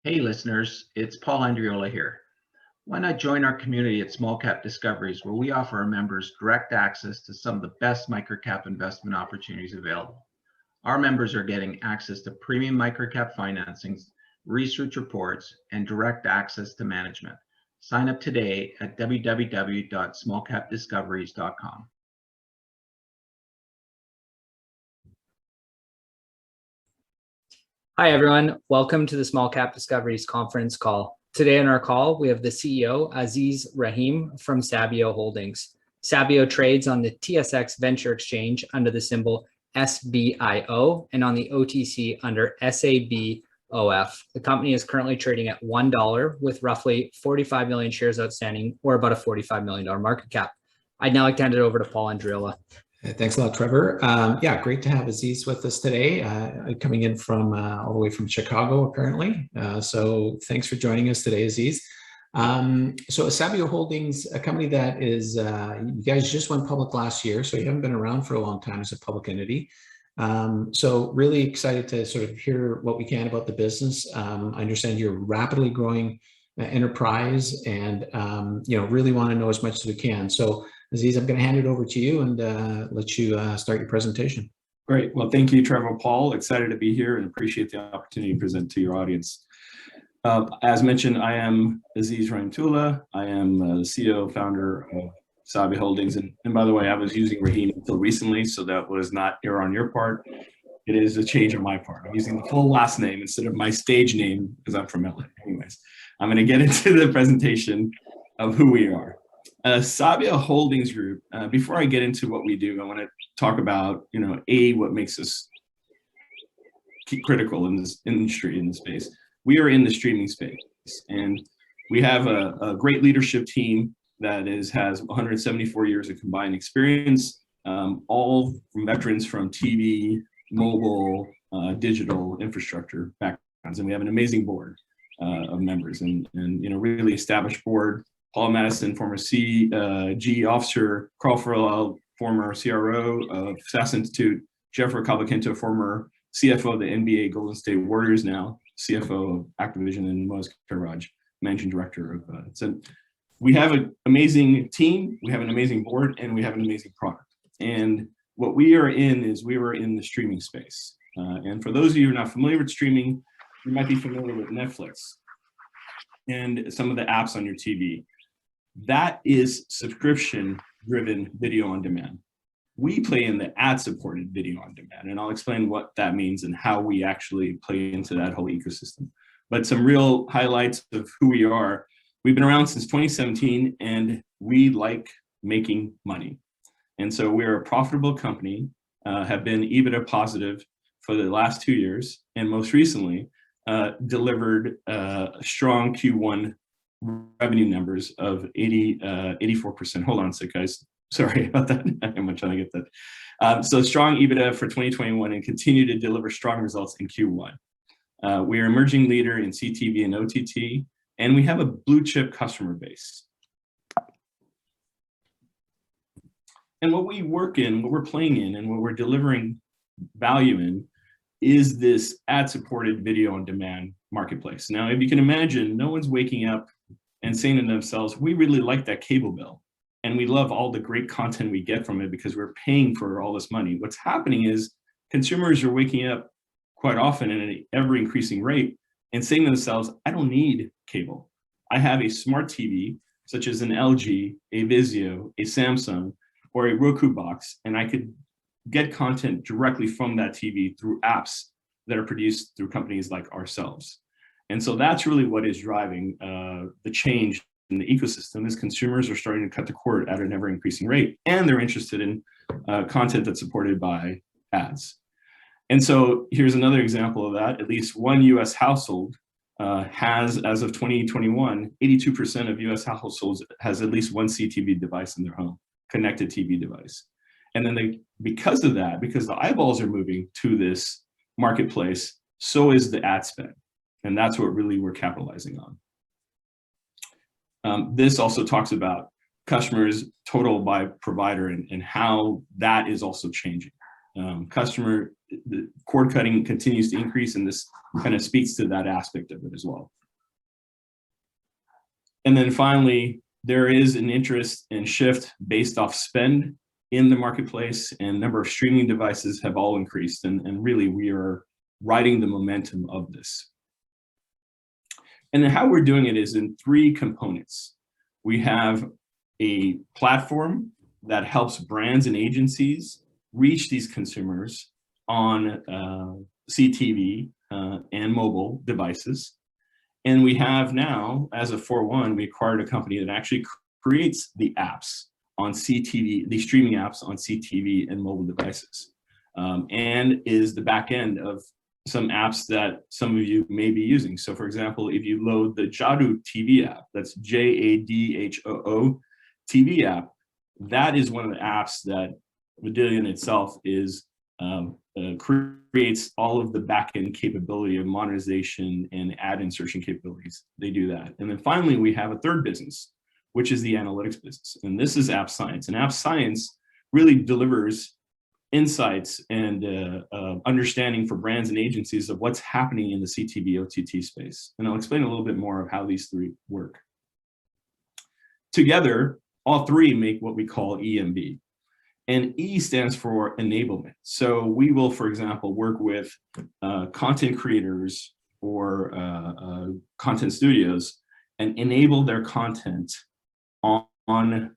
Hey listeners, it's Paul Andriola here. Why not join our community at Small Cap Discoveries, where we offer our members direct access to some of the best microcap investment opportunities available. Our members are getting access to premium microcap financings, research reports, and direct access to management. Sign up today at www.smallcapdiscoveries.com. Hi, everyone. Welcome to the Small Cap Discoveries conference call. Today on our call, we have the CEO, Rahim from Sabio Holdings. Sabio trades on the TSX Venture Exchange under the symbol SBIO and on the OTC under SABOF. The company is currently trading at $1 with roughly 45 million shares outstanding, or about a $45 million market cap. I'd now like to hand it over to Paul Andriola. Thanks a lot, Trevor. Yeah, great to have Aziz with us today, coming in from all the way from Chicago, apparently. So thanks for joining us today, Aziz. So Sabio Holdings, a company that is, you guys just went public last year, so you haven't been around for a long time as a public entity. So really excited to sort of hear what we can about the business. I understand you're a rapidly growing enterprise and, really want to know as much as we can. So Aziz, I'm going to hand it over to you and let you start your presentation. Great. Well, thank you, Trevor. Paul, excited to be here and appreciate the opportunity to present to your audience. As mentioned, I am Aziz Rahimtoola. I am the CEO, founder of Sabio Holdings. And by the way, I was using Rahim until recently, so that was not error on your part. It is a change on my part. I'm using the full last name instead of my stage name because I'm from LA. Anyways, I'm going to get into the presentation of who we are. Sabio Holdings Group, before I get into what we do, I want to talk about, what makes us critical in this industry, in this space. We are in the streaming space, and we have a great leadership team that has 174 years of combined experience, all veterans from TV, mobile, digital infrastructure backgrounds, and we have an amazing board of members and really established board. Paul Madison, former CG officer, Carl Farrell, former CRO of SAS Institute, Jeffrey Cavalcanto, former CFO of the NBA Golden State Warriors, now CFO of Activision, and Moaz Karaj, managing director of so we have an amazing team, we have an amazing board, and we have an amazing product. And what we are in is we are in the streaming space. And for those of you who are not familiar with streaming, you might be familiar with Netflix and some of the apps on your TV. That is subscription-driven video on demand. We play in the ad-supported video on demand, and I'll explain what that means and how we actually play into that whole ecosystem. But some real highlights of who we are. We've been around since 2017, and we like making money. And so we're a profitable company, have been EBITDA positive for the last 2 years, and most recently delivered strong Q1 revenue numbers of 84%. Hold on a sec, guys. Sorry about that. I'm trying to get that. So strong EBITDA for 2021 and continue to deliver strong results in Q1. We are an emerging leader in CTV and OTT, and we have a blue chip customer base. And what we work in, what we're playing in, and what we're delivering value in is this ad-supported video on demand marketplace. Now, if you can imagine, no one's waking up and saying to themselves, we really like that cable bill, and we love all the great content we get from it because we're paying for all this money. What's happening is consumers are waking up quite often at an ever increasing rate and saying to themselves, I don't need cable. I have a smart TV, such as an LG, a Vizio, a Samsung, or a Roku box, and I could get content directly from that TV through apps that are produced through companies like ourselves. And so that's really what is driving the change in the ecosystem, is consumers are starting to cut the cord at an ever increasing rate, and they're interested in content that's supported by ads. And so here's another example of that. At least one US household has, as of 2021, 82% of US households has at least one CTV device in their home, connected TV device. And then because of that, because the eyeballs are moving to this marketplace, so is the ad spend. And that's what really we're capitalizing on. This also talks about customers total by provider and how that is also changing. Customer the cord cutting continues to increase, and this kind of speaks to that aspect of it as well. And then finally, there is an interest and shift based off spend in the marketplace, and number of streaming devices have all increased, and really we are riding the momentum of this. And then how we're doing it is in 3 components. We have a platform that helps brands and agencies reach these consumers on CTV and mobile devices. And we have now, as of 4/1, we acquired a company that actually creates the apps on CTV, the streaming apps on CTV and mobile devices, and is the back end of some apps that some of you may be using. So for example, if you load the Jadoo TV app, that's JADHOO TV app, that is one of the apps that Vidillion itself is creates all of the back-end capability of monetization and ad insertion capabilities. They do that. And then finally, we have a third business, which is the analytics business. And this is App Science. And App Science really delivers insights and understanding for brands and agencies of what's happening in the CTV OTT space. And I'll explain a little bit more of how these 3 work. Together, all 3 make what we call EMB. And E stands for enablement. So we will, for example, work with content creators or content studios and enable their content on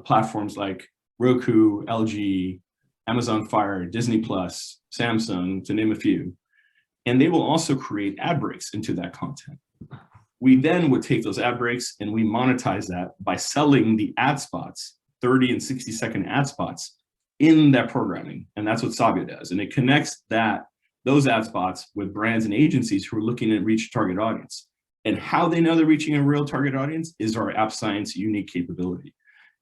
platforms like Roku, LG, Amazon Fire, Disney Plus, Samsung, to name a few. And they will also create ad breaks into that content. We then would take those ad breaks and we monetize that by selling the ad spots, 30 and 60-second ad spots in that programming. And that's what Sabio does. And it connects those ad spots with brands and agencies who are looking to reach a target audience. And how they know they're reaching a real target audience is our App Science unique capability.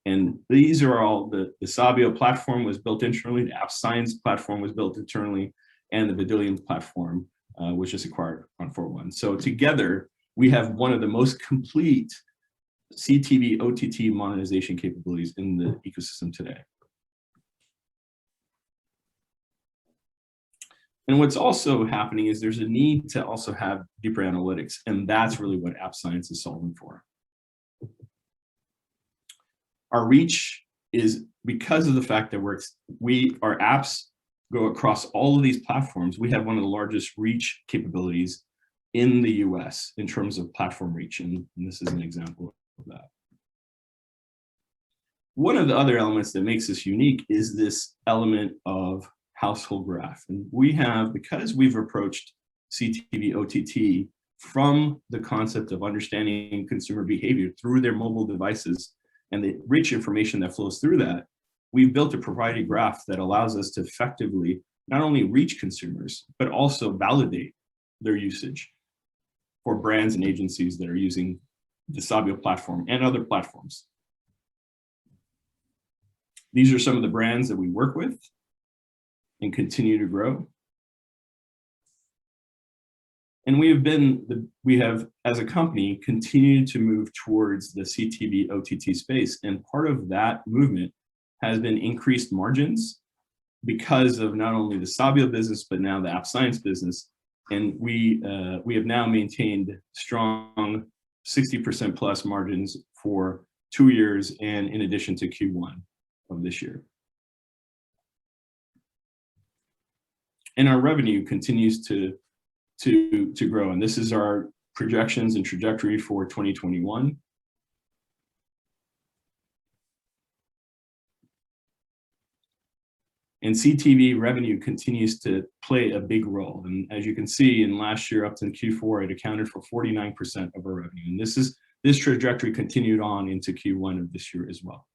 And these are all, the Sabio platform was built internally, the App Science platform was built internally, and the Vidillion platform, which is acquired on 4/1. So together, we have one of the most complete CTV OTT monetization capabilities in the ecosystem today. And what's also happening is there's a need to also have deeper analytics, and that's really what App Science is solving for. Our reach is because of the fact that our apps go across all of these platforms. We have one of the largest reach capabilities in the US in terms of platform reach, and this is an example of that. One of the other elements that makes us unique is this element of household graph. And we have, because we've approached CTV OTT from the concept of understanding consumer behavior through their mobile devices and the rich information that flows through that, we've built a proprietary graph that allows us to effectively not only reach consumers, but also validate their usage for brands and agencies that are using the Sabio platform and other platforms. These are some of the brands that we work with and continue to grow. And we have, as a company, continued to move towards the CTV OTT space. And part of that movement has been increased margins because of not only the Sabio business, but now the App Science business. And we have now maintained strong 60% plus margins for 2 years, and in addition to Q1 of this year. And our revenue continues to grow. And this is our projections and trajectory for 2021. And CTV revenue continues to play a big role. And as you can see, in last year up to Q4, it accounted for 49% of our revenue. And this trajectory continued on into Q1 of this year as well.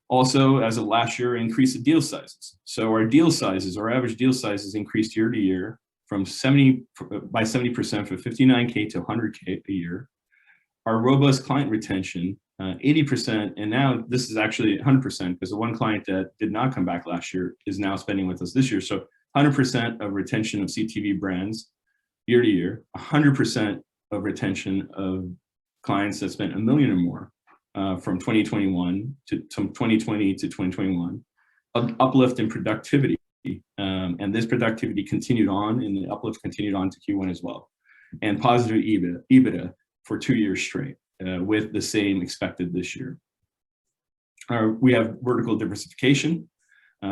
Also, as of last year, increase in deal sizes. So our deal sizes, our average deal sizes increased year to year by 70% from 59K to 100K a year. Our robust client retention, 80%, and now this is actually 100% because the one client that did not come back last year is now spending with us this year. So 100% of retention of CTV brands year to year, 100% of retention of clients that spent $1 million or more from 2021 to 2020 to 2021, uplift in productivity and this productivity continued on, and the uplift continued on to Q1 as well, and positive EBITDA for 2 years straight, with the same expected this year. We have vertical diversification,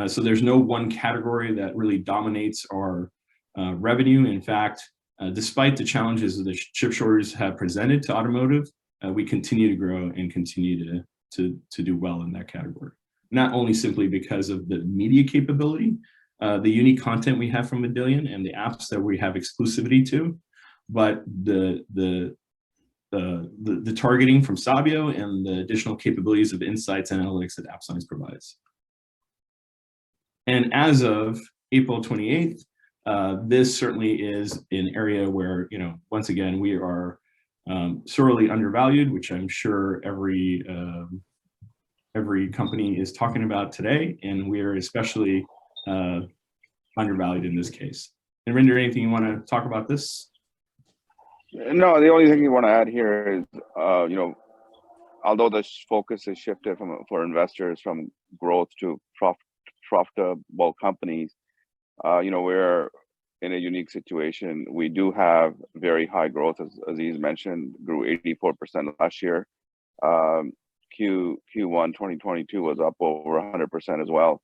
so there's no one category that really dominates our revenue. In fact, despite the challenges that the chip shortages have presented to automotive, we continue to grow and continue to do well in that category. Not only simply because of the media capability, the unique content we have from Vidillion and the apps that we have exclusivity to, but the targeting from Sabio and the additional capabilities of insights and analytics that AppScience provides. And as of April 28th, this certainly is an area where, once again, we are sorely undervalued, which I'm sure every company is talking about today, and we are especially undervalued in this case. And Rinder, anything you want to talk about this? No, the only thing you want to add here is, although the focus is shifted for investors from growth to profitable companies, we're in a unique situation. We do have very high growth, as Aziz mentioned, grew 84% last year. Q1 2022 was up over 100% as well.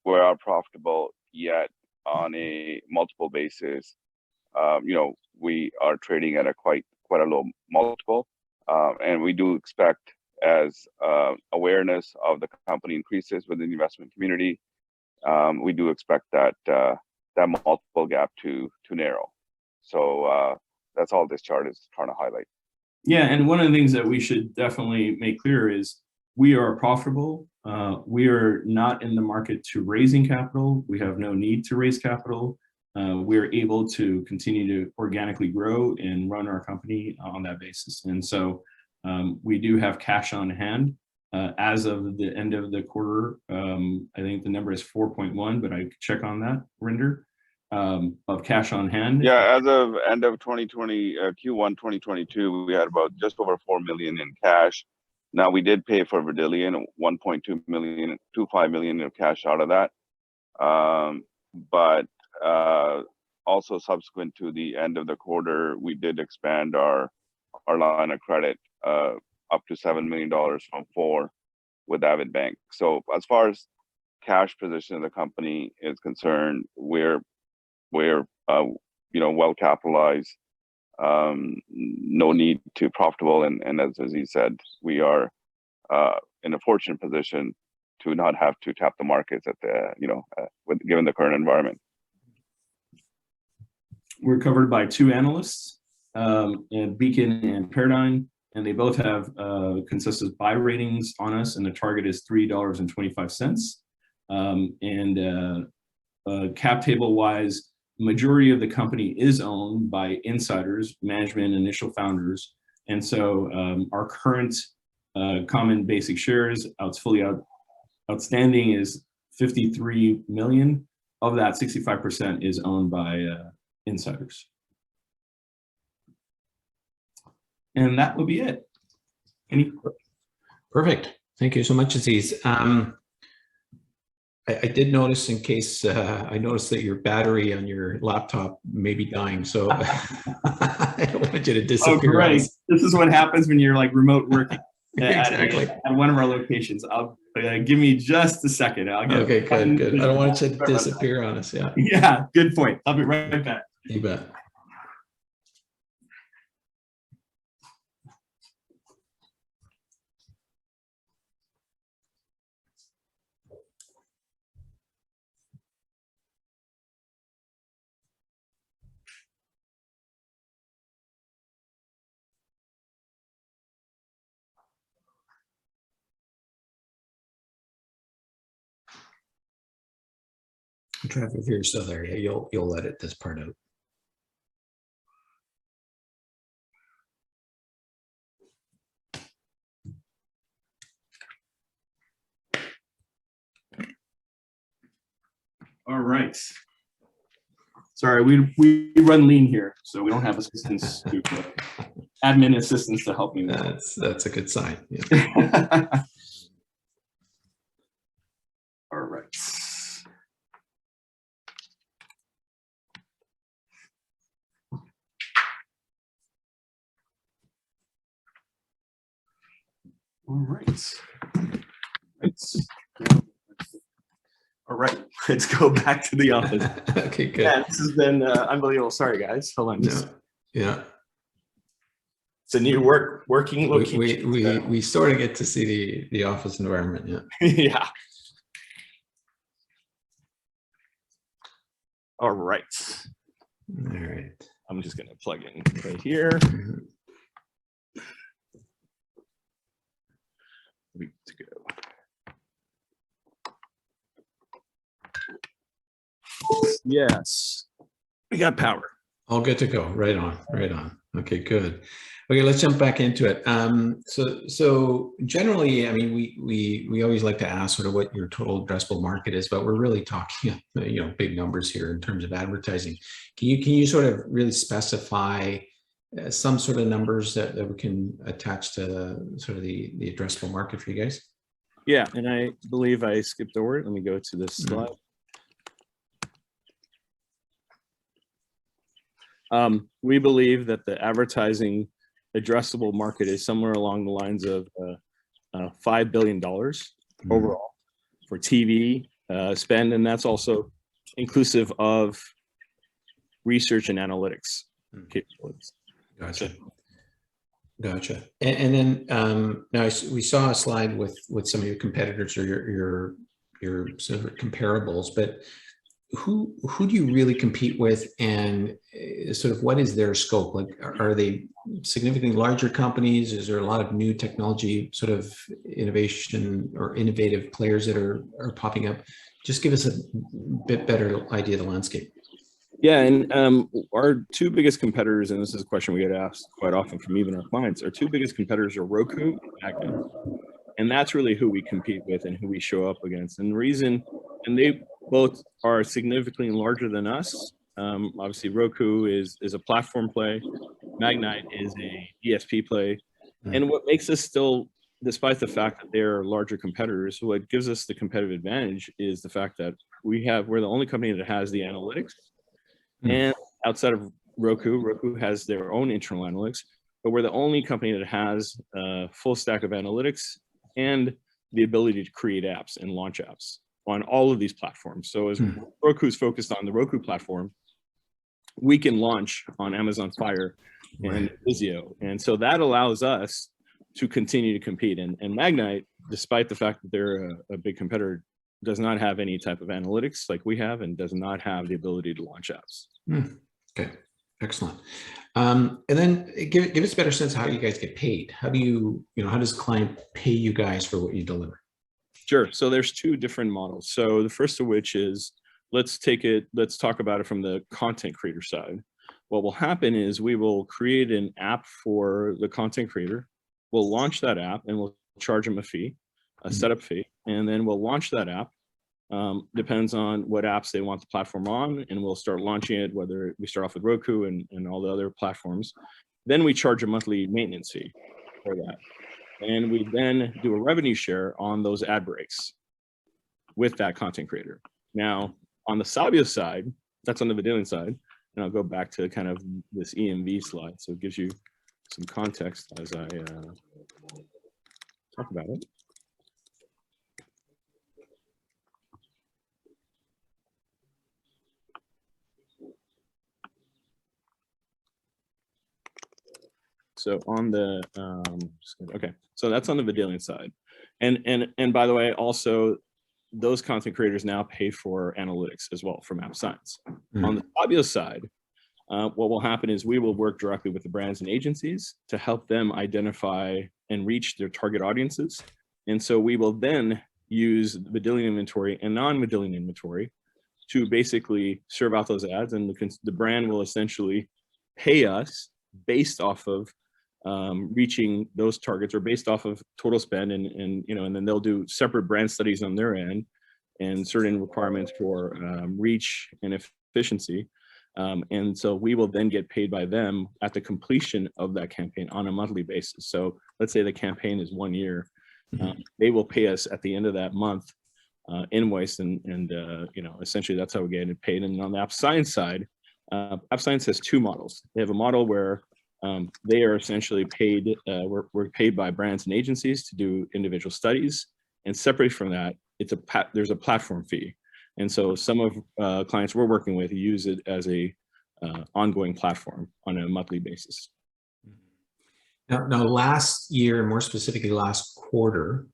We are profitable, yet on a multiple basis, we are trading at a quite a low multiple, and we do expect, as awareness of the company increases within the investment community, we do expect that that multiple gap to narrow. So that's all this chart is trying to highlight. Yeah, and one of the things that we should definitely make clear is we are profitable. We are not in the market to raising capital. We have no need to raise capital. We're able to continue to organically grow and run our company on that basis. And so we do have cash on hand. As of the end of the quarter, I think the number is 4.1, but I could check on that, Rinder, of cash on hand. Yeah, as of end of 2020, Q1 2022, we had about just over 4 million in cash. Now, we did pay for Vidillion 1.25 million of cash out of that. But also subsequent to the end of the quarter, we did expand our line of credit up to $7 million from 4 with Avid Bank. So as far as cash position of the company is concerned, we're well capitalized, no need to profitable, and as he said, we are in a fortunate position to not have to tap the markets at the given the current environment. We're covered by 2 analysts, Beacon and Paradigm, and they both have consensus buy ratings on us, and the target is $3.25. Cap table wise, majority of the company is owned by insiders, management, and initial founders, and so our current common basic shares fully outstanding is 53 million. Of that, 65% is owned by insiders. And that will be it. Perfect. Thank you so much, Aziz. I did notice, in case I noticed that your battery on your laptop may be dying, so I don't want you to disappear. Oh, great. This is what happens when you're like remote working. Exactly. At one of our locations. Give me just a second. Okay, good. I don't want you to disappear on us. Yeah. Yeah, good point. I'll be right back. You bet. Trevor, if you're still there, yeah, you'll edit this part out. All right. Sorry, we run lean here, so we don't have assistants, admin assistants to help me with that. That's a good sign. Yeah. All right. All right. All right, let's go back to the office. Okay, good. Yeah, this has been unbelievable. Sorry, guys. Hold on. No, yeah. It's a new working location. We sort of get to see the office environment. Yeah. Yeah. All right. All right. I'm just going to plug in right here. Mhm. We to go. Yes, we got power. All good to go. Right on. Right on. Okay, good. Okay, let's jump back into it. So generally, I mean, we always like to ask sort of what your total addressable market is, but we're really talking, big numbers here in terms of advertising. Can you sort of really specify some sort of numbers that we can attach to sort of the addressable market for you guys? Yeah, and I believe I skipped over it. Let me go to this slide. We believe that the advertising addressable market is somewhere along the lines of $5 billion overall for TV spend, and that's also inclusive of research and analytics capabilities. Gotcha. Gotcha. And then now we saw a slide with some of your competitors or your sort of comparables, but who do you really compete with, and sort of what is their scope? Like, are they significantly larger companies? Is there a lot of new technology sort of innovation or innovative players that are popping up? Just give us a bit better idea of the landscape. Yeah, and our two biggest competitors, and this is a question we get asked quite often from even our clients, our two biggest competitors are Roku and Magnite. And that's really who we compete with and who we show up against. And the reason, and they both are significantly larger than us. Obviously, Roku is a platform play. Magnite is a DSP play. And what makes us still, despite the fact that they're larger competitors, what gives us the competitive advantage is the fact that we're the only company that has the analytics. And outside of Roku has their own internal analytics, but we're the only company that has a full stack of analytics and the ability to create apps and launch apps on all of these platforms. So as Roku's focused on the Roku platform, we can launch on Amazon Fire and Vizio. And so that allows us to continue to compete. And Magnite, despite the fact that they're a big competitor, does not have any type of analytics like we have, and does not have the ability to launch apps. Okay, excellent. And then give us a better sense of how you guys get paid. How do how does client pay you guys for what you deliver? Sure. So there's two different models. So the first of which is, let's talk about it from the content creator side. What will happen is we will create an app for the content creator. We'll launch that app and we'll charge them a fee, a setup fee, and then we'll launch that app. Depends on what apps they want the platform on, and we'll start launching it, whether we start off with Roku and all the other platforms. Then we charge a monthly maintenance fee for that. And we then do a revenue share on those ad breaks with that content creator. Now, on the Sabio side, that's on the Vidillion side, and I'll go back to kind of this EMV slide, so it gives you some context as I talk about it. So on the okay, so that's on the Vidillion side, and by the way, also those content creators now pay for analytics as well from App Science. On the Sabio side, what will happen is we will work directly with the brands and agencies to help them identify and reach their target audiences, and so we will then use Vidillion inventory and non-Vidillion inventory to basically serve out those ads, and the brand will essentially pay us based off of reaching those targets, or based off of total spend, and then they'll do separate brand studies on their end and certain requirements for reach and efficiency. And so we will then get paid by them at the completion of that campaign on a monthly basis. So let's say the campaign is 1 year. They will pay us at the end of that month, invoice, and essentially that's how we get it paid. And on the App Science side, App Science has two models. They have a model where They are essentially paid, we're paid by brands and agencies to do individual studies. And separate from that, there's a platform fee. And so some of clients we're working with use it as a ongoing platform on a monthly basis. Now, last year, more specifically last quarter,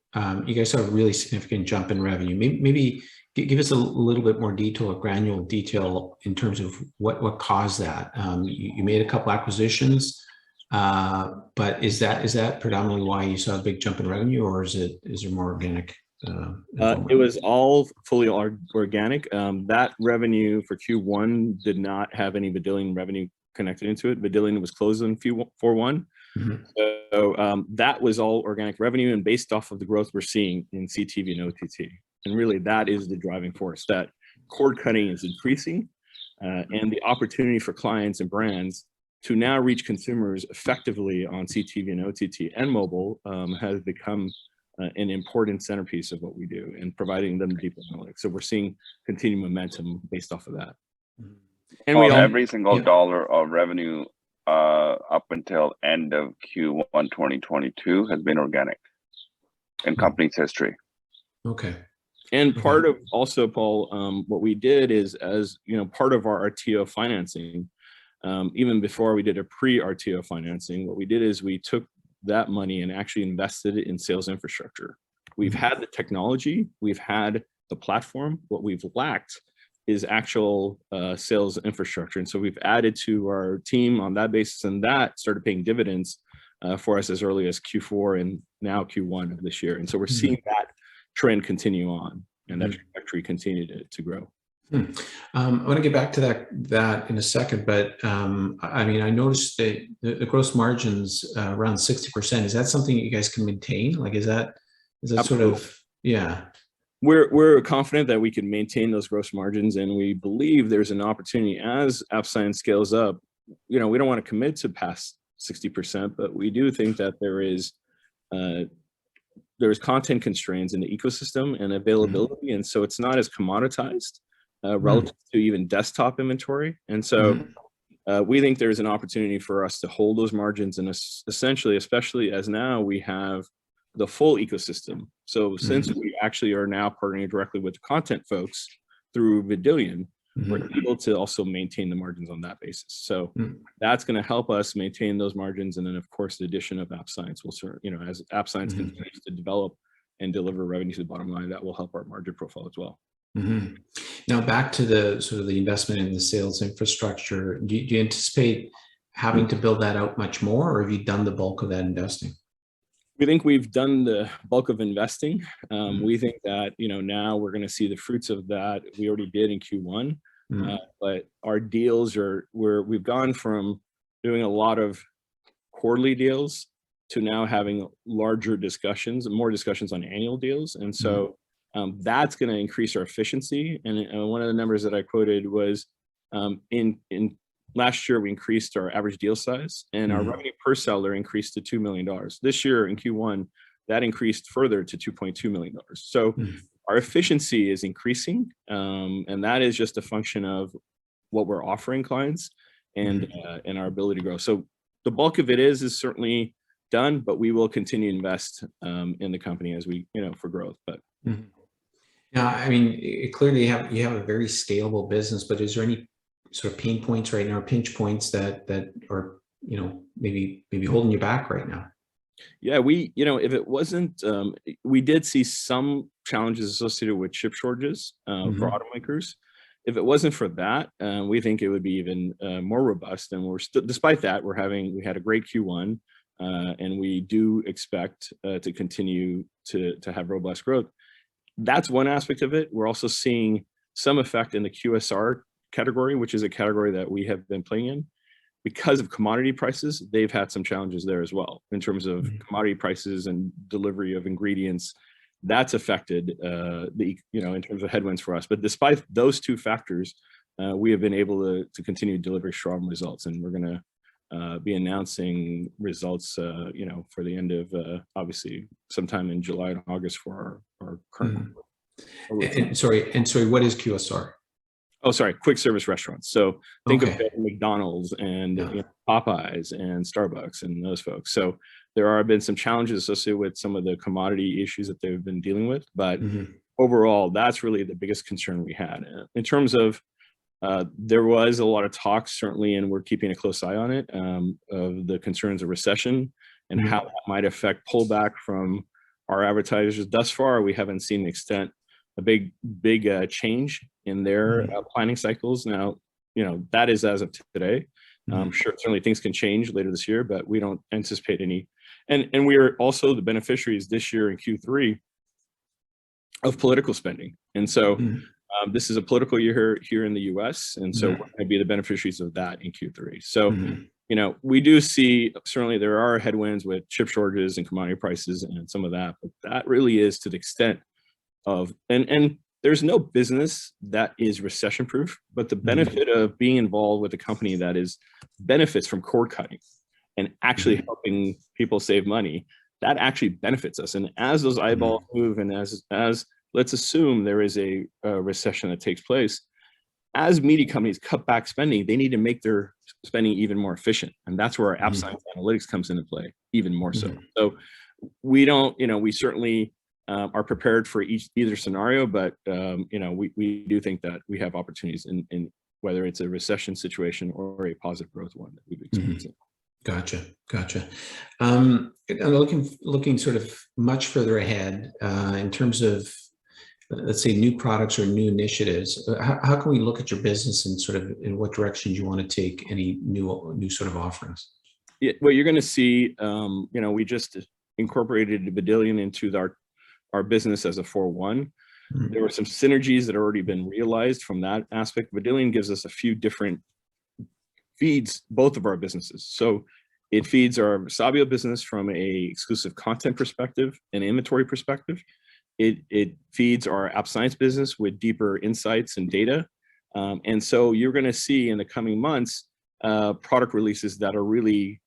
you guys saw a really significant jump in revenue. Maybe give us a little bit more detail, or granular detail, in terms of what caused that. You made a couple acquisitions, but is that predominantly why you saw a big jump in revenue, or is there more organic? It was all fully organic. That revenue for Q1 did not have any Vidillion revenue connected into it. Vidillion was closed in Q4. Mm-hmm. So that was all organic revenue and based off of the growth we're seeing in CTV and OTT. And really that is the driving force, that cord cutting is increasing and the opportunity for clients and brands to now reach consumers effectively on CTV and OTT and mobile has become an important centerpiece of what we do and providing them deep analytics. So we're seeing continued momentum based off of that. And every single dollar of revenue up until end of Q1 2022 has been organic in company's history. Okay. And part of also, Paul, what we did is, as you know, part of our RTO financing, even before we did a pre-RTO financing, what we did is we took that money and actually invested it in sales infrastructure. We've had the technology, we've had the platform. What we've lacked is actual sales infrastructure. And so we've added to our team on that basis, and that started paying dividends for us as early as Q4 and now Q1 of this year. And so we're seeing that trend continue on and that trajectory continue to grow. I want to get back to that in a second, but I mean, I noticed that the gross margins around 60%. Is that something you guys can maintain? Like, is that sort of, yeah. We're confident that we can maintain those gross margins, and we believe there's an opportunity as App Science scales up. You know, we don't want to commit to past 60%, but we do think that there's content constraints in the ecosystem and availability, and so it's not as commoditized relative to even desktop inventory. And so we think there's an opportunity for us to hold those margins, and essentially, especially as now we have the full ecosystem. So since we actually are now partnering directly with the content folks through Vidillion, we're able to also maintain the margins on that basis. So that's going to help us maintain those margins. And then of course, the addition of App Science will serve, you know, as App Science continues to develop and deliver revenue to the bottom line, that will help our margin profile as well. Now back to the sort of the investment in the sales infrastructure. Do you anticipate having to build that out much more, or have you done the bulk of that investing? We think we've done the bulk of investing. We think that, you know, now we're going to see the fruits of that. We already did in Q1, but our deals we've gone from doing a lot of quarterly deals to now having larger discussions and more discussions on annual deals. And so that's going to increase our efficiency. And one of the numbers that I quoted was in last year, we increased our average deal size, and our revenue per seller increased to $2 million. This year in Q1, that increased further to $2.2 million. So our efficiency is increasing, and that is just a function of what we're offering clients and our ability to grow. So the bulk of it is certainly done, but we will continue to invest in the company as we, you know, for growth. But yeah, I mean, clearly you have a very scalable business, but is there any sort of pain points right now, or pinch points that are, you know, maybe holding you back right now? Yeah, you know, if it wasn't, we did see some challenges associated with chip shortages for automakers. If it wasn't for that, we think it would be even more robust. And despite that, we had a great Q1, and we do expect to continue to have robust growth. That's one aspect of it. We're also seeing some effect in the QSR category, which is a category that we have been playing in. Because of commodity prices, they've had some challenges there as well in terms of commodity prices and delivery of ingredients. That's affected you know, in terms of headwinds for us. But despite those two factors, we have been able to continue to deliver strong results, and we're going to be announcing results, you know, for the end of obviously sometime in July and August for our current. And sorry, what is QSR? Oh, sorry, quick service restaurants. So think Okay. of McDonald's and Yeah. Popeyes and Starbucks and those folks. So there have been some challenges associated with some of the commodity issues that they've been dealing with. But overall, that's really the biggest concern we had. In terms of, there was a lot of talk, certainly, and we're keeping a close eye on it, of the concerns of recession and how that might affect pullback from our advertisers. Thus far, we haven't seen the extent, a big change in their planning cycles. Now, that is as of today. Sure, certainly things can change later this year, but we don't anticipate any. And we are also the beneficiaries this year in Q3 of political spending. And so this is a political year here in the US. And so we're going to be the beneficiaries of that in Q3. So, we do see, certainly there are headwinds with chip shortages and commodity prices and some of that, but that really is to the extent of, and there's no business that is recession proof, but the benefit of being involved with a company that benefits from cord cutting and actually helping people save money, that actually benefits us. And as those eyeballs move, and as let's assume there is a recession that takes place, as media companies cut back spending, they need to make their spending even more efficient. And that's where our app science analytics comes into play even more so. So we don't, we certainly are prepared for either scenario, but we do think that we have opportunities in whether it's a recession situation or a positive growth one that we've experienced. Gotcha. I'm looking sort of much further ahead in terms of, let's say, new products or new initiatives. How can we look at your business and sort of in what directions you want to take any new sort of offerings? Yeah, well, you're going to see, we just incorporated Vidillion into our business as a 4-1. There were some synergies that have already been realized from that aspect. Vidillion gives us a few different feeds, both of our businesses. So it feeds our Sabio business from a exclusive content perspective and inventory perspective. It feeds our app science business with deeper insights and data. And so you're going to see in the coming months product releases that are really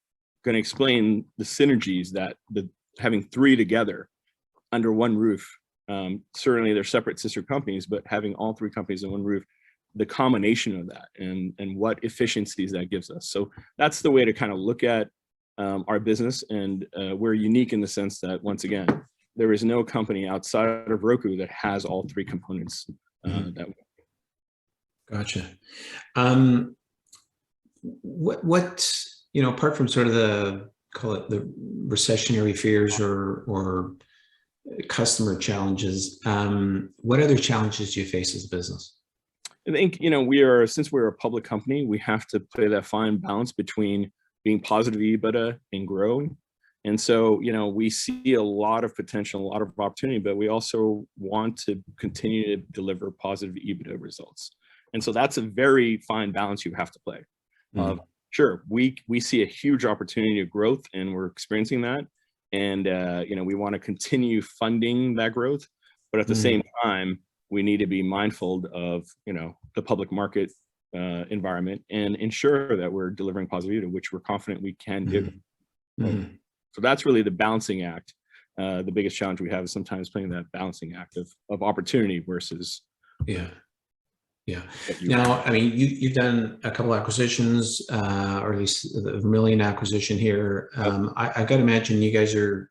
going to explain the synergies that having three together under one roof. Certainly they're separate sister companies, but having all three companies in one roof, the combination of that and what efficiencies that gives us. So that's the way to kind of look at our business. And we're unique in the sense that, once again, there is no company outside of Roku that has all three components. Gotcha. What apart from sort of the, call it the recessionary fears or customer challenges, what other challenges do you face as a business? I think, since we're a public company, we have to play that fine balance between being positive EBITDA and growing. And so, we see a lot of potential, a lot of opportunity, but we also want to continue to deliver positive EBITDA results. And so that's a very fine balance you have to play. Sure, we see a huge opportunity of growth, and we're experiencing that. And, we want to continue funding that growth, but at the same time, we need to be mindful of, the public market environment and ensure that we're delivering positive EBITDA, which we're confident we can do. So that's really the balancing act. The biggest challenge we have is sometimes playing that balancing act of opportunity versus. Yeah. Now, I mean, you've done a couple acquisitions, or at least the Vermilion acquisition here. I've got to imagine you guys are,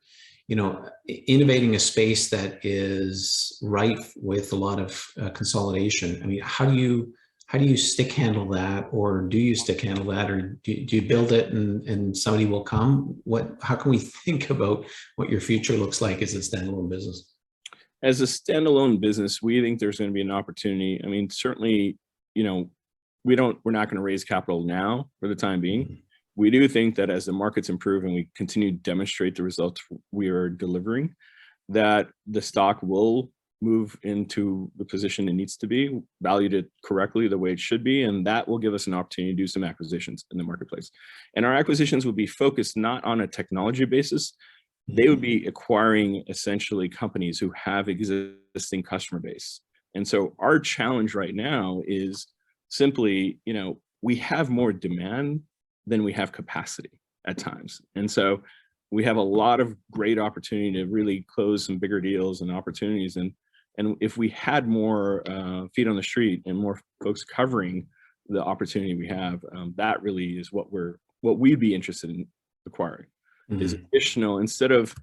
innovating a space that is rife with a lot of consolidation. I mean, how do you stick handle that, or do you stick handle that, or do you build it and somebody will come? How can we think about what your future looks like as a standalone business? As a standalone business, we think there's going to be an opportunity. I mean, certainly, we're not going to raise capital now for the time being. We do think that as the markets improve and we continue to demonstrate the results we are delivering, that the stock will move into the position it needs to be, valued it correctly the way it should be, and that will give us an opportunity to do some acquisitions in the marketplace. And our acquisitions will be focused not on a technology basis. They would be acquiring essentially companies who have existing customer base. And so our challenge right now is simply, we have more demand than we have capacity at times. And so we have a lot of great opportunity to really close some bigger deals and opportunities. And And if we had more feet on the street and more folks covering the opportunity we have, that really is what we'd be interested in acquiring. Is additional, instead of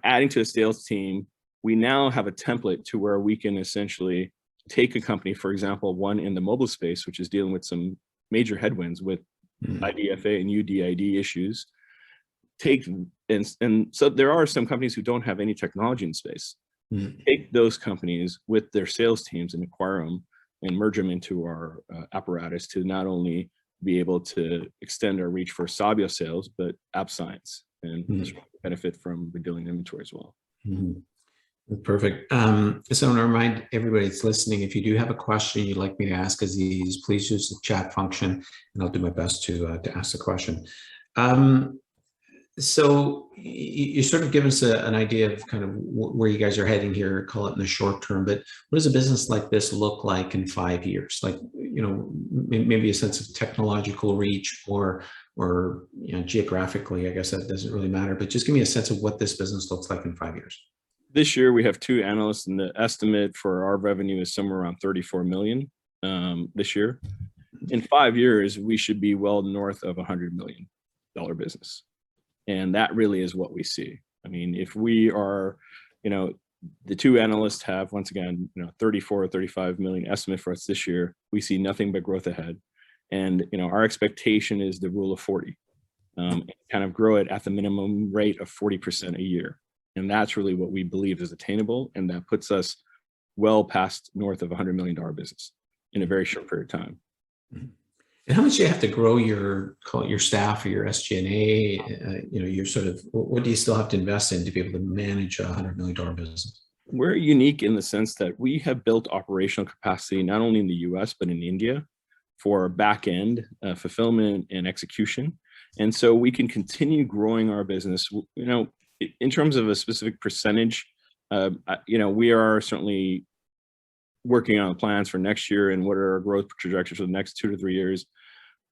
adding to a sales team, we now have a template to where we can essentially take a company, for example, one in the mobile space, which is dealing with some major headwinds with IDFA and UDID issues. And so there are some companies who don't have any technology in space. Take those companies with their sales teams and acquire them and merge them into our apparatus to not only be able to extend our reach for Sabio sales, but App Science and benefit from Vidillion inventory as well. Perfect. So I want to remind everybody that's listening, if you do have a question you'd like me to ask Aziz, please use the chat function and I'll do my best to ask the question. So you sort of give us an idea of kind of where you guys are heading here, call it in the short term, but what does a business like this look like in 5 years? Like, maybe a sense of technological reach or geographically, I guess that doesn't really matter, but just give me a sense of what this business looks like in 5 years. This year, we have 2 analysts, and the estimate for our revenue is somewhere around 34 million this year. In 5 years, we should be well north of $100 million business. And that really is what we see. I mean, if we are, the 2 analysts have, once again, 34 or 35 million estimate for us this year, we see nothing but growth ahead. And, our expectation is the rule of 40, and kind of grow it at the minimum rate of 40% a year. And that's really what we believe is attainable. And that puts us well past north of $100 million business in a very short period of time. And how much do you have to grow your staff or your SG&A? You're sort of, what do you still have to invest in to be able to manage a $100 million business? We're unique in the sense that we have built operational capacity, not only in the US, but in India for back end fulfillment and execution. And so we can continue growing our business, in terms of a specific percentage. We are certainly working on plans for next year and what are our growth trajectories for the next 2 to 3 years.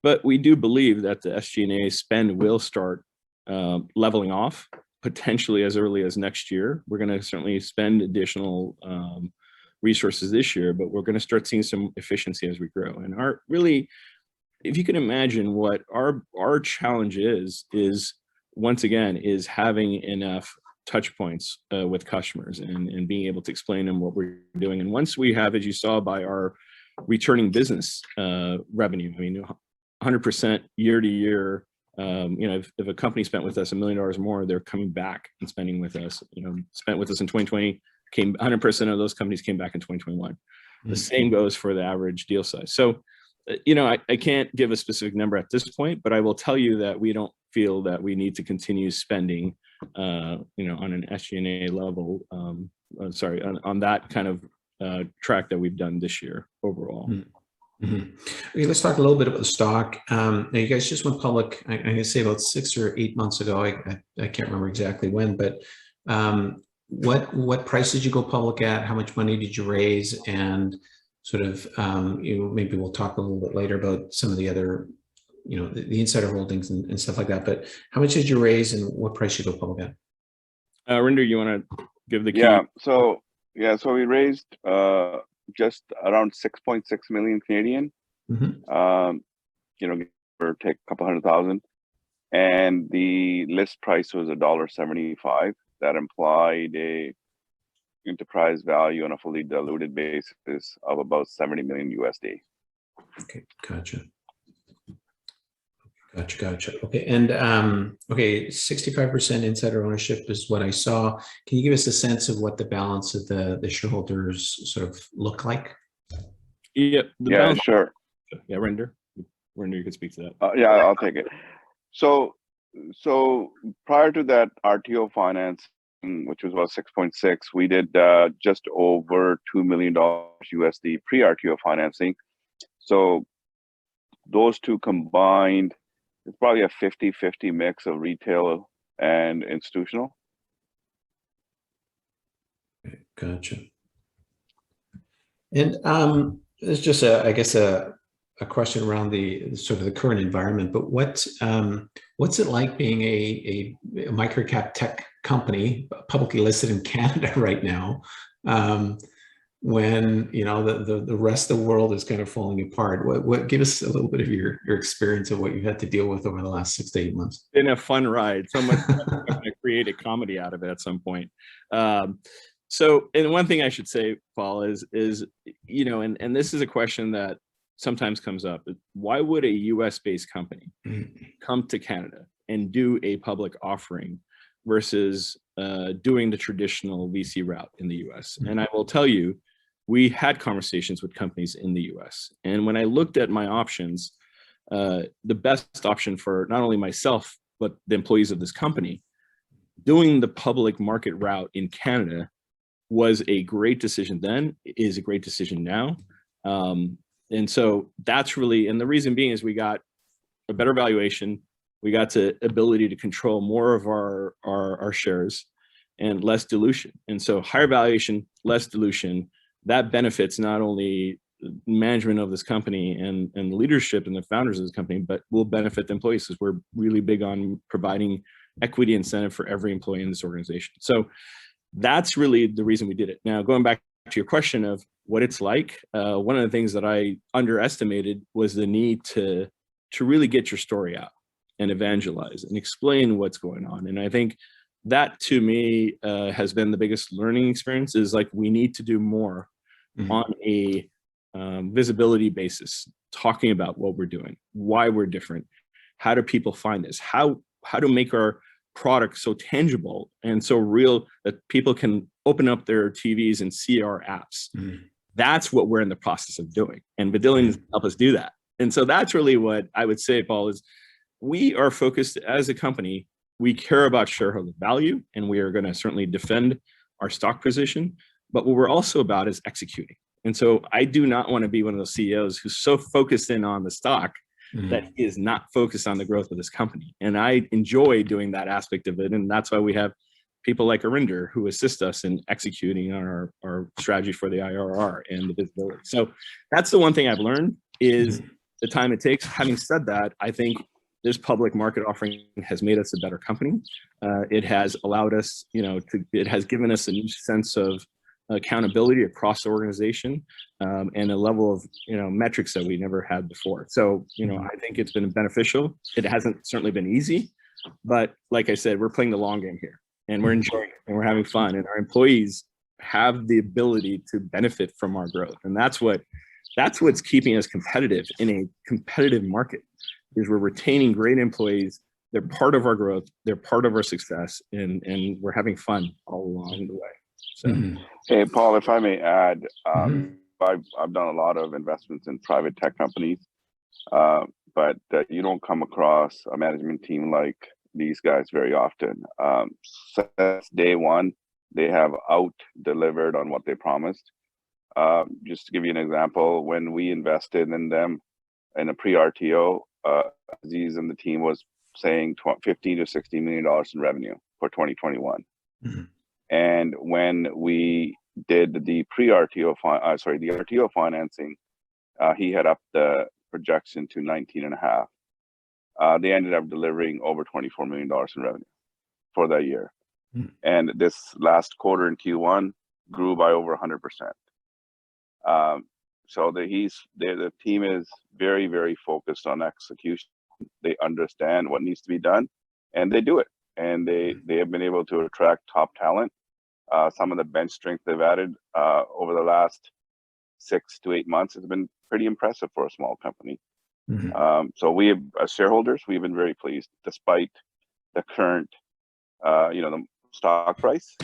But we do believe that the SG&A spend will start leveling off potentially as early as next year. We're going to certainly spend additional resources this year, but we're going to start seeing some efficiency as we grow. And if you can imagine what our challenge is once again, is having enough touch points with customers and being able to explain them what we're doing. And once we have, as you saw by our returning business revenue, 100% year to year, if a company spent with us $1 million more, they're coming back and spending with us, spent with us in 2020, 100% of those companies came back in 2021. The same goes for the average deal size. So, I can't give a specific number at this point, but I will tell you that we don't feel that we need to continue spending, on an SG&A level, on that kind of track that we've done this year overall. Okay, let's talk a little bit about the stock. Now you guys just went public, I'm going to say about 6 or 8 months ago. I can't remember exactly when, but what price did you go public at? How much money did you raise? And sort of, maybe we'll talk a little bit later about some of the other, the insider holdings and stuff like that. But how much did you raise and what price did you go public at? Rinder, you want to give the key? So we raised just around 6.6 million Canadian. Or take a couple $100,000, and the list price was $1.75. That implied a enterprise value on a fully diluted basis of about $70 million USD. Okay, gotcha. Okay, and 65% insider ownership is what I saw. Can you give us a sense of what the balance of the shareholders sort of look like? Yeah, sure. Yeah, Rinder, you could speak to that. I'll take it. So prior to that RTO financing, which was about 6.6, we did just over $2 million USD pre-RTO financing. So those two combined, it's probably a 50-50 mix of retail and institutional. Okay, gotcha. And it's just a question around the sort of the current environment, but what's it like being a microcap tech company publicly listed in Canada right now? when, you know, the rest of the world is kind of falling apart? What give us a little bit of your experience of what you had to deal with over the last 6 to 8 months? Been a fun ride. Someone's going to create a comedy out of it at some point. So, and one thing I should say, Paul, is you know, and this is a question that sometimes comes up. Why would a US-based company come to Canada and do a public offering versus doing the traditional VC route in the US? And I will tell you, we had conversations with companies in the US. And when I looked at my options, the best option for not only myself, but the employees of this company, doing the public market route in Canada was a great decision then, is a great decision now. And so that's really, and the reason being is we got a better valuation, we got the ability to control more of our shares and less dilution. And so higher valuation, less dilution, that benefits not only management of this company and the leadership and the founders of this company, but will benefit the employees, because we're really big on providing equity incentive for every employee in this organization. So that's really the reason we did it. Now, going back to your question of what it's like, one of the things that I underestimated was the need to really get your story out and evangelize and explain what's going on. And I think that, to me, has been the biggest learning experience, is like, we need to do more on a visibility basis, talking about what we're doing, why we're different, how do people find us, how to make our product so tangible and so real that people can open up their TVs and see our apps. That's what we're in the process of doing, and Vidillion help us do that. And so that's really what I would say, Paul, is we are focused as a company. We care about shareholder value, and we are going to certainly defend our stock position. But what we're also about is executing. And so I do not want to be one of those CEOs who's so focused in on the stock that is not focused on the growth of this company. And I enjoy doing that aspect of it. And that's why we have people like Arinder who assist us in executing on our strategy for the IRR and the visibility. So that's the one thing I've learned, is the time it takes. Having said that, I think this public market offering has made us a better company. It has allowed us, you know, it has given us a new sense of accountability across the organization, and a level of, you know, metrics that we never had before. So, you know, I think it's been beneficial. It hasn't certainly been easy, but like I said, we're playing the long game here, and we're enjoying it, and we're having fun, and our employees have the ability to benefit from our growth. And that's what's keeping us competitive in a competitive market, is we're retaining great employees. They're part of our growth, they're part of our success, and we're having fun all along the way. So. Hey, Paul, if I may add, I've done a lot of investments in private tech companies, but you don't come across a management team like these guys very often. Since day one, they have out-delivered on what they promised. Just to give you an example, when we invested in them in a pre-RTO, Aziz and the team was saying $15 to $60 million in revenue for 2021. And when we did the pre-RTO, the RTO financing, he had upped the projection to 19.5. They ended up delivering over $24 million in revenue for that year. And this last quarter in Q1 grew by over 100%. So the team is very, very focused on execution. They understand what needs to be done, and they do it. And they have been able to attract top talent. Some of the bench strength they've added over the last 6 to 8 months has been pretty impressive for a small company. So we have, as shareholders, we've been very pleased, despite the current, the stock price.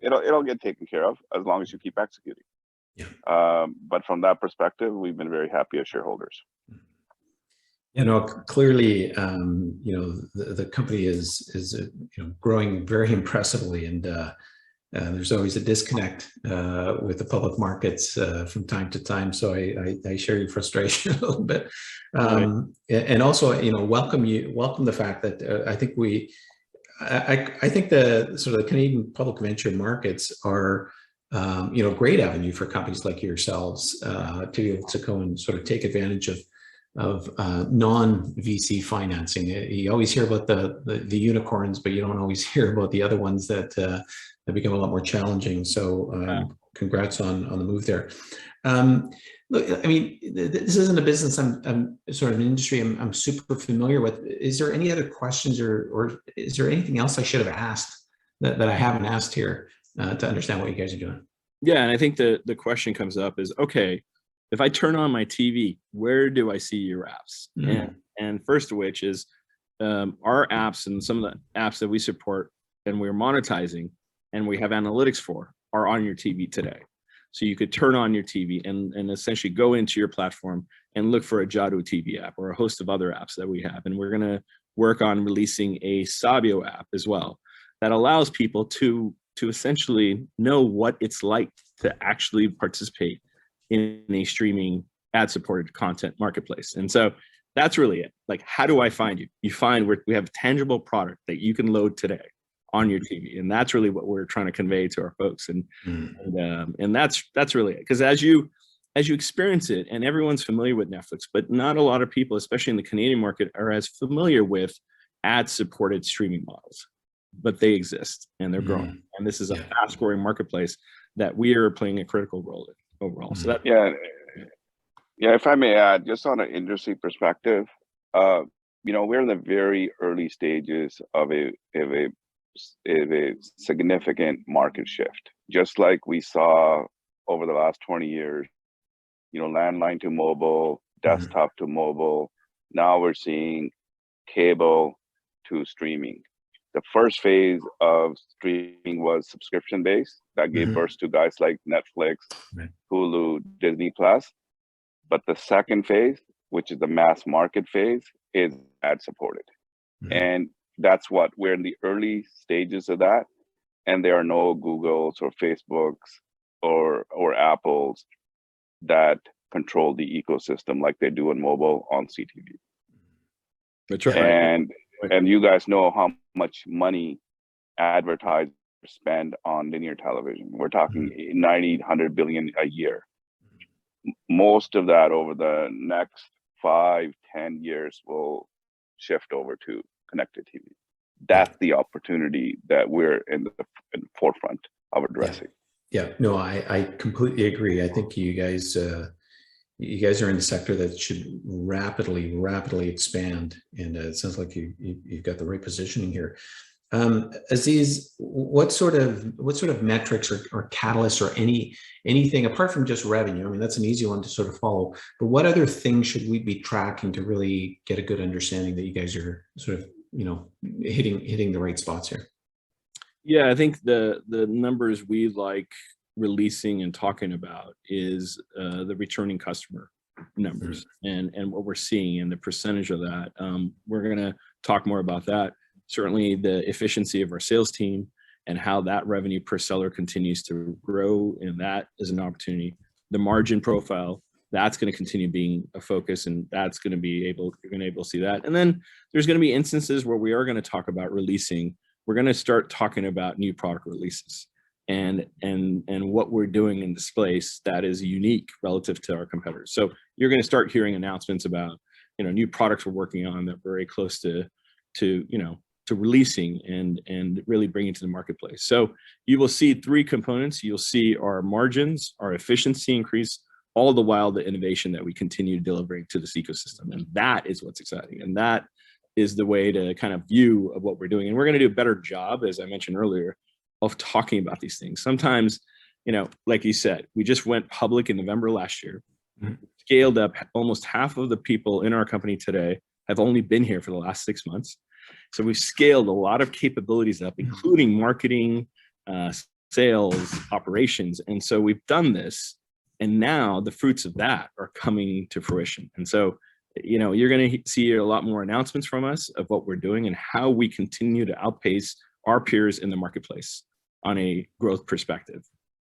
It'll get taken care of as long as you keep executing. But from that perspective, we've been very happy as shareholders. You know, clearly, the company is growing very impressively, and there's always a disconnect with the public markets from time to time. So I share your frustration a little bit, and also, welcome the fact that I think I think the sort of the Canadian public venture markets are great avenue for companies like yourselves to be able to go and sort of take advantage of non-VC financing. You always hear about the unicorns, but you don't always hear about the other ones that become a lot more challenging. So congrats on the move there. Look, I mean, this isn't a business I'm sort of an industry I'm super familiar with. Is there any other questions or is there anything else I should have asked that I haven't asked here to understand what you guys are doing? Yeah, and I think the question comes up is, okay, if I turn on my TV, where do I see your apps? And first of which is our apps and some of the apps that we support and we're monetizing and we have analytics for are on your TV today. So you could turn on your TV and essentially go into your platform and look for a Jadu TV app or a host of other apps that we have. And we're going to work on releasing a Sabio app as well that allows people to essentially know what it's like to actually participate in a streaming ad-supported content marketplace. And so that's really it. Like, how do I find you? You find we have a tangible product that you can load today on your TV, and that's really what we're trying to convey to our folks. And that's really it. Because as you experience it, and everyone's familiar with Netflix, but not a lot of people, especially in the Canadian market, are as familiar with ad-supported streaming models. But they exist and they're growing, and this is a fast-growing marketplace that we are playing a critical role in overall. So that if I may add, just on an industry perspective, we're in the very early stages of a significant market shift, just like we saw over the last 20 years. Landline to mobile, desktop to mobile. Now we're seeing cable to streaming. The first phase of streaming was subscription based, that gave birth to guys like Netflix, Hulu, Disney Plus. But the second phase, which is the mass market phase, is ad supported. And that's what we're in the early stages of that. And there are no Googles or Facebooks or Apples that control the ecosystem like they do in mobile on CTV. That's right. And you guys know how much money advertisers spend on linear television. We're talking 90, 100 billion a year. Most of that over the next 5-10 years will shift over to connected TV. That's the opportunity that we're in the forefront of addressing. Yeah, no, I completely agree. I think you guys are in a sector that should rapidly expand, and it sounds like you've got the right positioning here. Aziz, what sort of metrics or catalysts or anything apart from just revenue? I mean, that's an easy one to sort of follow, but what other things should we be tracking to really get a good understanding that you guys are sort of, hitting the right spots here? Yeah, I think the numbers we like releasing and talking about is the returning customer numbers and what we're seeing and the percentage of that. We're going to talk more about that. Certainly the efficiency of our sales team and how that revenue per seller continues to grow, and that is an opportunity. The margin profile, that's going to continue being a focus, and that's going to be you're going to be able to see that. And then there's going to be instances where we are going to talk about releasing. We're going to start talking about new product releases and what we're doing in this space that is unique relative to our competitors. So you're going to start hearing announcements about, new products we're working on that we're very close to releasing and really bringing to the marketplace. So you will see 3 components. You'll see our margins, our efficiency increase, all the while the innovation that we continue delivering to this ecosystem. And that is what's exciting. And that is the way to kind of view of what we're doing. And we're going to do a better job, as I mentioned earlier, of talking about these things. Sometimes, like you said, we just went public in November last year, scaled up. Almost half of the people in our company today have only been here for the last 6 months. So we've scaled a lot of capabilities up, including marketing, sales, operations. And so we've done this, and now the fruits of that are coming to fruition. And so, you're going to see a lot more announcements from us of what we're doing and how we continue to outpace our peers in the marketplace on a growth perspective.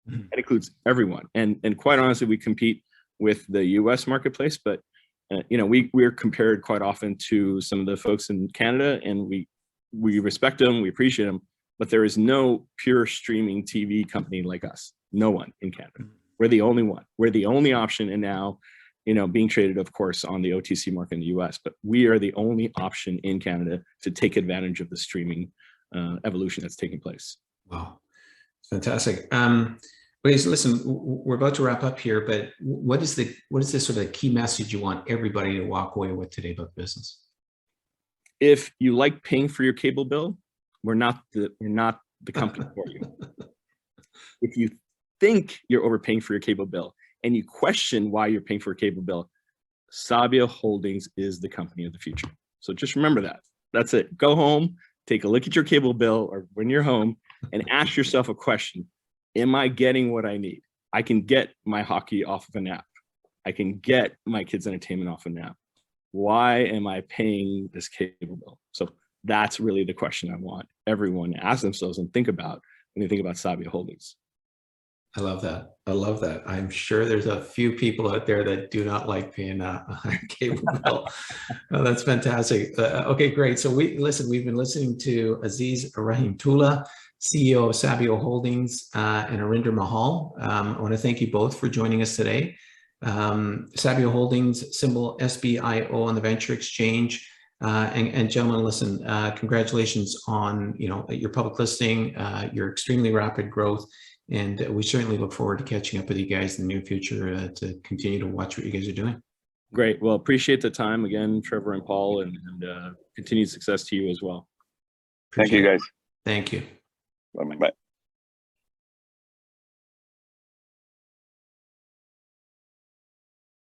That includes everyone. And quite honestly, we compete with the US marketplace, but we're compared quite often to some of the folks in Canada, and we respect them, we appreciate them, but there is no pure streaming TV company like us. No one in Canada. We're the only one. We're the only option, and now, being traded, of course, on the OTC market in the US, but we are the only option in Canada to take advantage of the streaming evolution that's taking place. Wow, fantastic. Okay, so listen, we're about to wrap up here, but what is the sort of key message you want everybody to walk away with today about business? If you like paying for your cable bill, we're not the company for you. If you think you're overpaying for your cable bill and you question why you're paying for a cable bill, Sabio Holdings is the company of the future. So just remember that. That's it. Go home, take a look at your cable bill or when you're home and ask yourself a question. Am I getting what I need? I can get my hockey off of an app. I can get my kids' entertainment off an app. Why am I paying this cable bill? So that's really the question I want everyone to ask themselves and think about when they think about Sabio Holdings. I love that. I love that. I'm sure there's a few people out there that do not like paying a cable bill. Oh, that's fantastic. Okay, great. So we've been listening to Aziz Rahimtoola, CEO of Sabio Holdings, and Arinder Mahal. I want to thank you both for joining us today. Sabio Holdings, symbol SBIO on the Venture Exchange. And gentlemen, listen, congratulations on your public listing, your extremely rapid growth. And we certainly look forward to catching up with you guys in the near future to continue to watch what you guys are doing. Great. Well, appreciate the time again, Trevor and Paul, and continued success to you as well. Thank you, guys. Thank you. Bye.